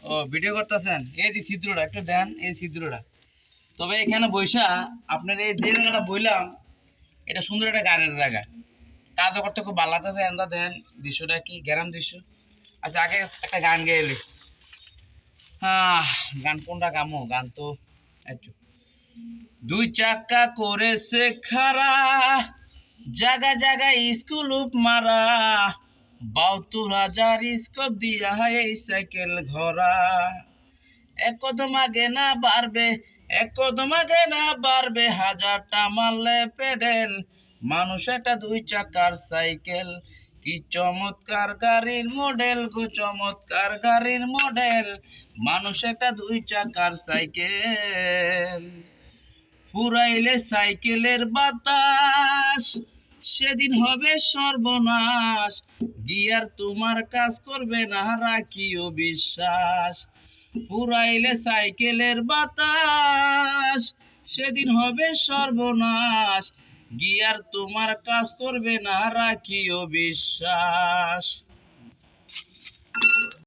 ও video করতেছেন, এই যে ছিদ্রটা একটু দেন, এই ছিদ্রটা। তবে এখানে বৈশা আপনার এই যে জায়গাটা বইলাম, এটা সুন্দর একটা গানের জায়গা, কাজ করতে খুব ভালো লাগতেছে। এন্দা দেন দৃশ্যটা কি গ্যারাম দৃশ্য। আচ্ছা আগে একটা গান গেয়ে এলি। হ্যাঁ, গান কোনটা গামো? গান তো একটু দুই চাকা করেছে খারা, জায়গা জায়গায় স্কুল উপ মারা, ৭২,০০০ স্কোপ দিয়া এই সাইকেল ঘোরা। এক কদম আগে না বাড়বে, এক কদম আগে না বাড়বে, হাজারটা মারলে পেডেল, মানুষ একটা দুই চাকার সাইকেল। কি চমৎকার গাড়ির মডেল গো, চমৎকার গাড়ির মডেল, মানুষ একটা দুই চাকার সাইকেল। ফুরাইলে সাইকেলের বাতাস, সেদিন হবে সর্বনাশ, গিয়ার তোমার কাজ করবে না, রাখিও বিশ্বাস। ফুরাইলে সাইকেলের বাতাস, সেদিন হবে সর্বনাশ, গিয়ার তোমার কাজ করবে না, রাখিও বিশ্বাস।